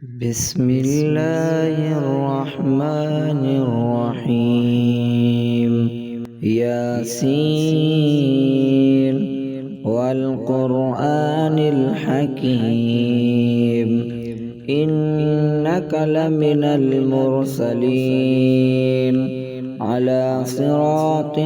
بسم الله الرحمن الرحيم. ياسين والقرآن الحكيم إنك لمن المرسلين على صراط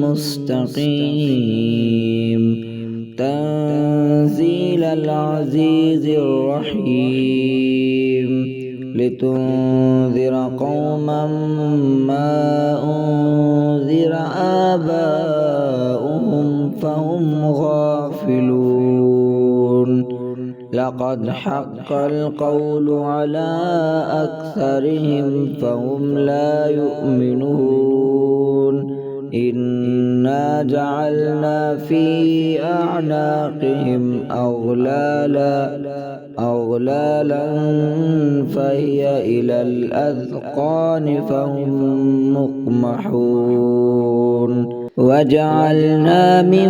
مستقيم تنزيل العزيز الرحيم لتنذر قوما ما أنذر آباؤهم فهم غافلون لقد حق القول على أكثرهم فهم لا يؤمنون إنا جعلنا في أعناقهم أغلالا فهي إلى الأذقان فهم مقمحون وجعلنا من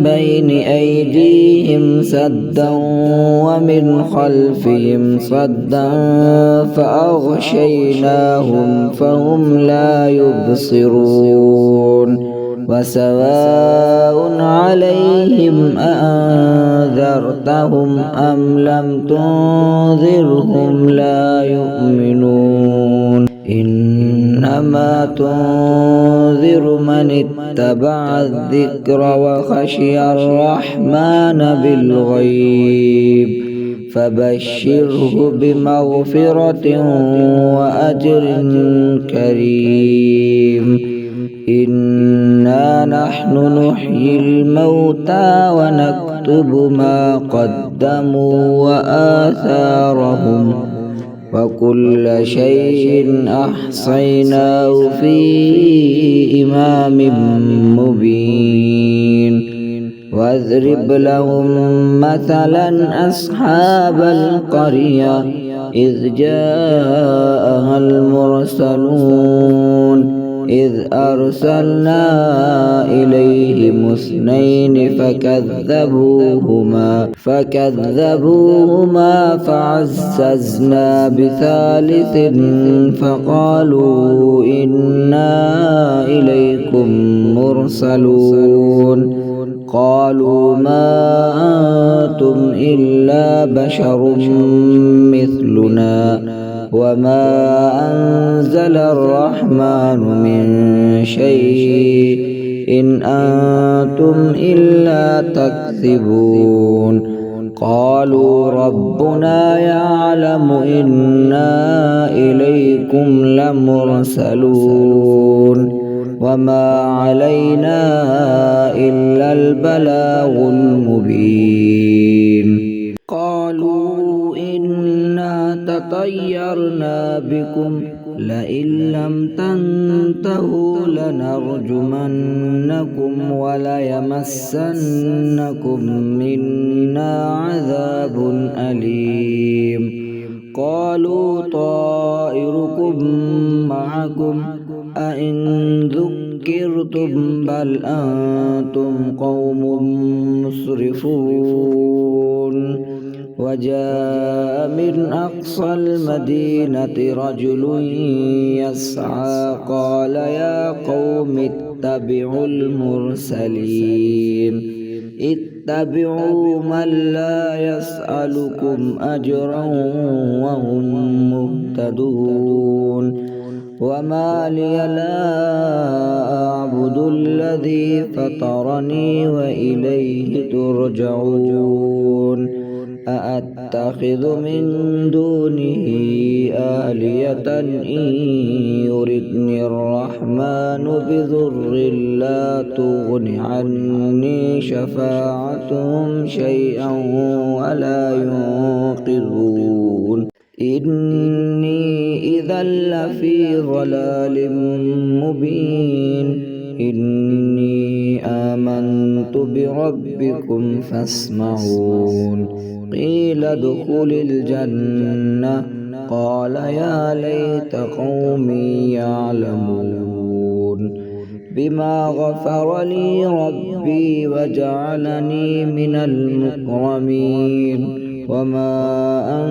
بين أيديهم سدا ومن خلفهم صدا فأغشيناهم فهم لا يبصرون وسواء عليهم أأنذرتهم أم لم تنذرهم لا يؤمنون إنما تنذر من اتبع الذكر وخشي الرحمن بالغيب فبشره بمغفرة وأجر كريم إنا نحن نحيي الموتى ونكتب ما قدموا وآثارهم وكل شيء أحصيناه في إمام مبين واضرب لهم مثلا أصحاب القرية إذ جاءها المرسلون إذ أرسلنا إليهم اثنين فكذبوهما فعززنا بثالث فقالوا إنا إليكم مرسلون قالوا ما أنتم إلا بشر مثلنا وما أنزل الرحمن من شيء إن أنتم إلا تكذبون قالوا ربنا يعلم إنا إليكم لمرسلون وما علينا إلا البلاغ المبين قالوا إنا تطيرنا بكم لئن لم تنتهوا لنرجمنكم وليمسنكم منا عذاب أليم قالوا طائركم معكم أئن ذكرتم بل أنتم قوم مسرفون وجاء من أقصى المدينة رجل يسعى قال يا قوم اتبعوا المرسلين اتبعوا من لا يسألكم أجرا وهم مهتدون وما لي لا أعبد الذي فطرني وإليه ترجعون أأتخذ من دونه آلية إن يردني الرحمن بضر لا تغن عني شفاعتهم شيئا ولا ينقذون إني إذا لفي ضلال مبين إني آمنت بربكم فاسمعون قيل ادخل الجنة قال يا ليت قومي يعلمون بما غفر لي ربي وجعلني من المكرمين وما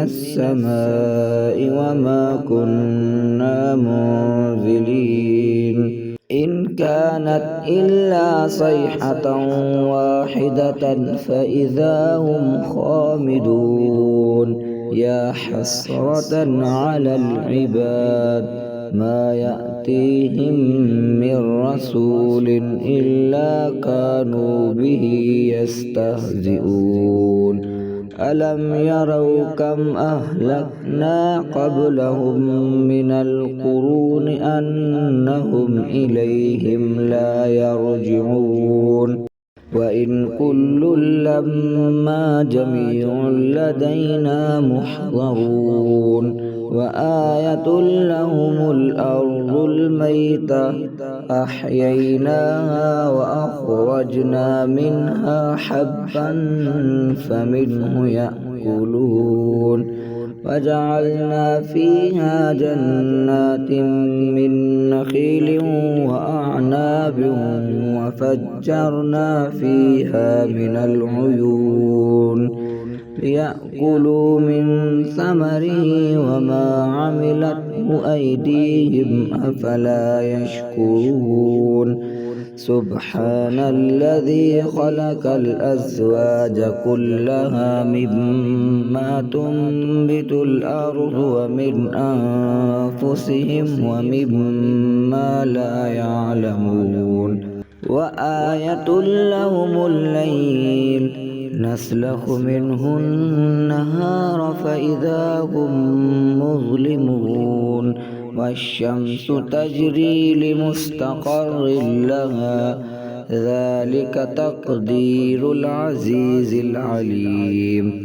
السماء وما كنا منزلين إن كانت إلا صيحة واحدة فإذا هم خامدون يا حسرة على العباد ما يأتيهم من رسول إلا كانوا به يستهزئون ألم يروا كم أهلكنا قبلهم من القرون أنهم إليهم لا يرجعون وإن كل لما جميع لدينا محضرون وآية لهم الأرض الميتة أحييناها وأخرجنا منها حبا فمنه يأكلون وجعلنا فيها جنات من نخيل وأعناب وفجرنا فيها من العيون ليأكلوا من ثمره وما عملته أيديهم أفلا يشكرون سبحان الذي خلق الأزواج كلها مما تنبت الأرض ومن أنفسهم ومما لا يعلمون وآية لهم الليل نسلخ منه النهار فإذا هم مظلمون والشمس تجري لمستقر لها ذلك تقدير العزيز العليم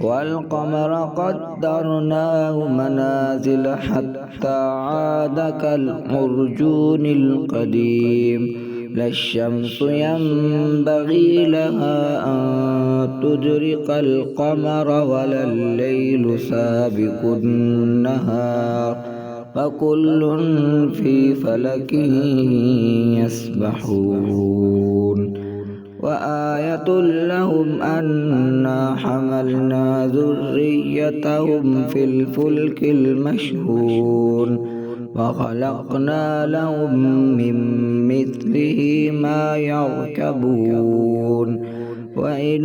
والقمر قدرناه منازل حتى عاد كالعرجون القديم لا الشمس ينبغي لها أن تدرك القمر ولا الليل سابق النهار وكل في فلك يسبحون وآية لهم أنا حملنا ذريتهم في الفلك المشحون وخلقنا لهم من مثله ما يركبون وإن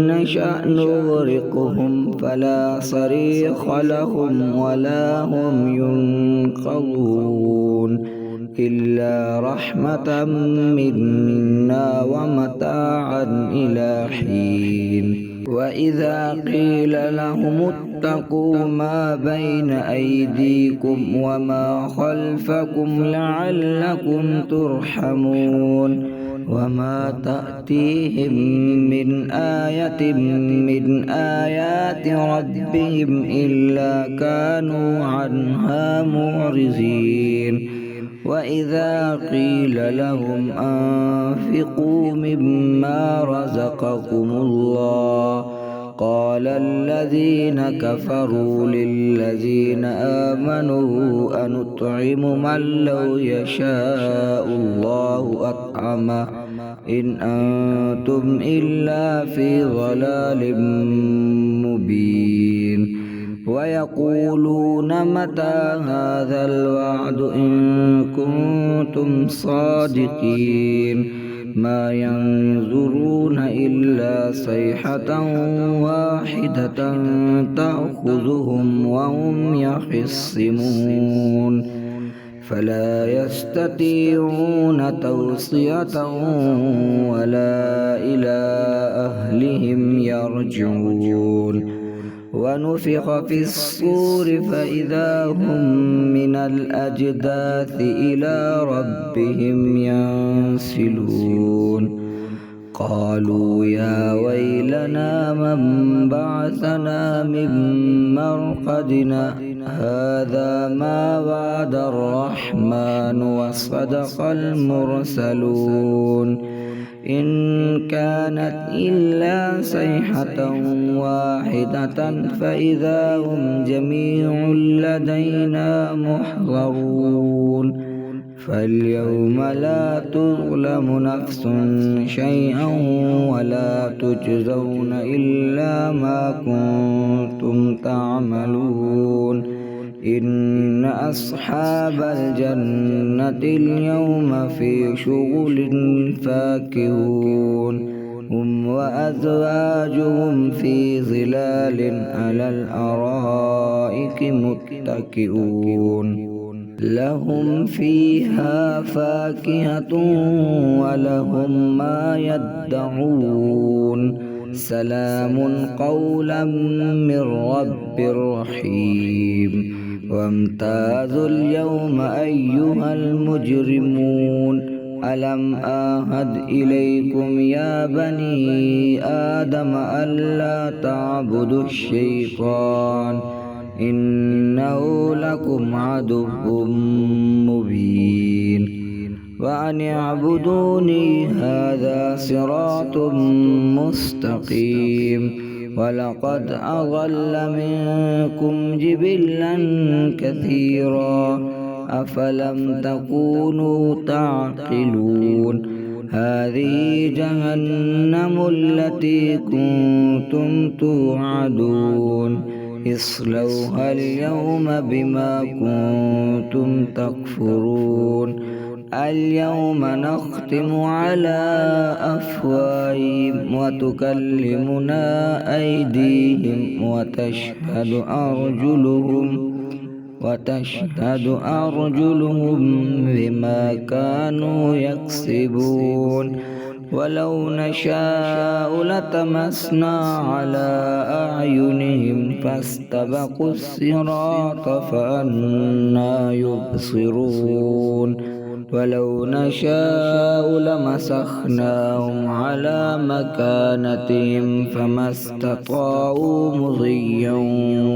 نشأ نغرقهم فلا صريخ لهم ولا هم ينقذون إلا رحمة منا ومتاعا إلى حين وإذا قيل لهم اتقوا ما بين أيديكم وما خلفكم لعلكم ترحمون وما تأتيهم من آية من آيات ربهم إلا كانوا عنها معرضين وإذا قيل لهم أنفقوا مما رزقكم الله قال الذين كفروا للذين آمنوا أنطعم من لو يشاء الله أطعمه إن أنتم إلا في ضلال مبين ويقولون متى هذا الوعد إن كنتم صادقين ما ينظرون إلا صيحة واحدة تأخذهم وهم يخصمون فلا يستطيعون توصية ولا إلى أهلهم يرجعون ونفخ في الصور فإذا هم من الأجداث إلى ربهم ينسلون قالوا يا ويلنا من بعثنا من مرقدنا هذا ما وعد الرحمن وصدق المرسلون إن كانت إلا صيحة واحدة فإذا هم جميع لدينا محضرون فاليوم لا تظلم نفس شيئا ولا تجزون إلا ما كنتم تعملون إن أصحاب الجنة اليوم في شغل فاكهون هم وأزواجهم في ظلال على الأرائك متكئون لهم فيها فاكهة ولهم ما يدعون سلام قولا من رب رحيم وامتازوا اليوم أيها المجرمون ألم أعهد إليكم يا بني آدم ألا تعبدوا الشيطان إنه لكم عدو مبين وأن اعبدوني هذا صراط مستقيم ولقد أضل منكم جبلا كثيرا أفلم تكونوا تعقلون هذه جهنم التي كنتم توعدون اصلوها اليوم بما كنتم تكفرون اليوم نختم على أفواههم وتكلمنا أيديهم وتشهد أرجلهم بما كانوا يكسبون ولو نشاء لطمسنا على أعينهم فاستبقوا الصراط فأنى يبصرون ولو نشاء لمسخناهم على مكانتهم فما استطاعوا مضيا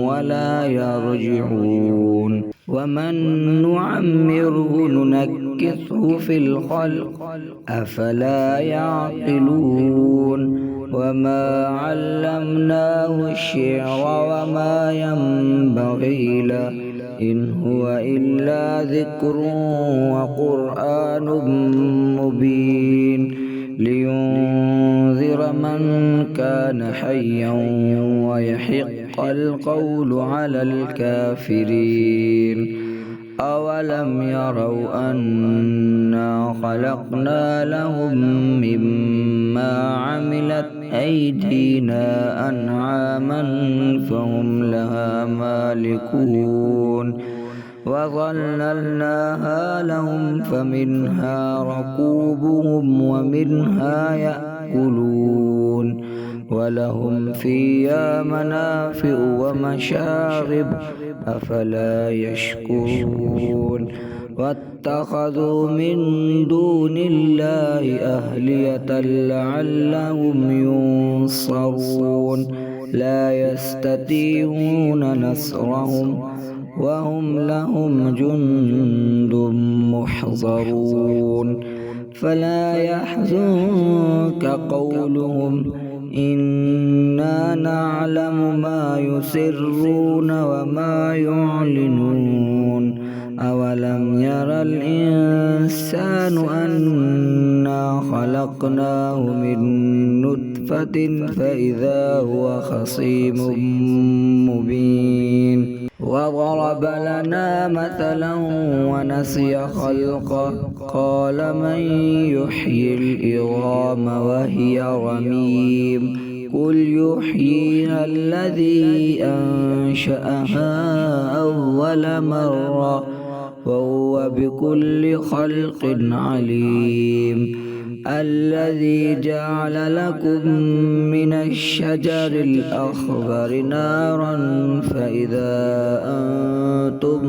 ولا يرجعون ومن نعمره ننكثه في الخلق أفلا يعقلون وما علمناه الشعر وما ينبغي له إن هو إلا ذكر وقرآن مبين لينذر من كان حيا ويحق القول على الكافرين أولم يروا أنا خلقنا لهم مما عملت أيدينا أنعاما فهم لها مالكون وظللناها لهم فمنها ركوبهم ومنها يأكلون ولهم فيها منافع ومشارب أفلا يشكرون واتخذوا من دون الله أهلية لعلهم ينصرون لا يستطيعون نصرهم وهم لهم جند محضرون فلا يحزنك قولهم إنا نعلم ما يسرون وما يعلنون أولم ير الإنسان أنا خلقناه من نطفة فإذا هو خصيم مبين وضرب لنا مثلا ونسي خلقه قال من يحيي العظام وهي رميم قل يحييها الذي أنشأها أول مرة وهو بكل خلق عليم الذي جعل لكم من الشجر الأخضر نارا فإذا أنتم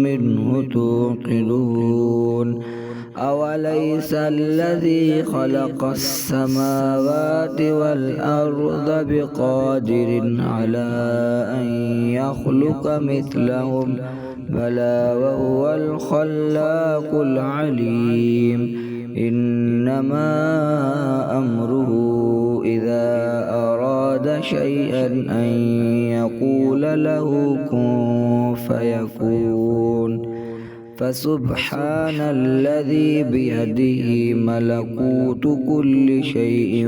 منه توقدون أوليس الذي خلق السماوات والأرض بقادر على أن يخلق مثلهم بلى وهو الخلاق العليم إنما أمره إذا أراد شيئا أن يقول له كن فيكون فسبحان الذي بيده ملكوت كل شيء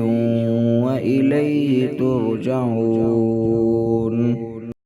وإليه ترجعون.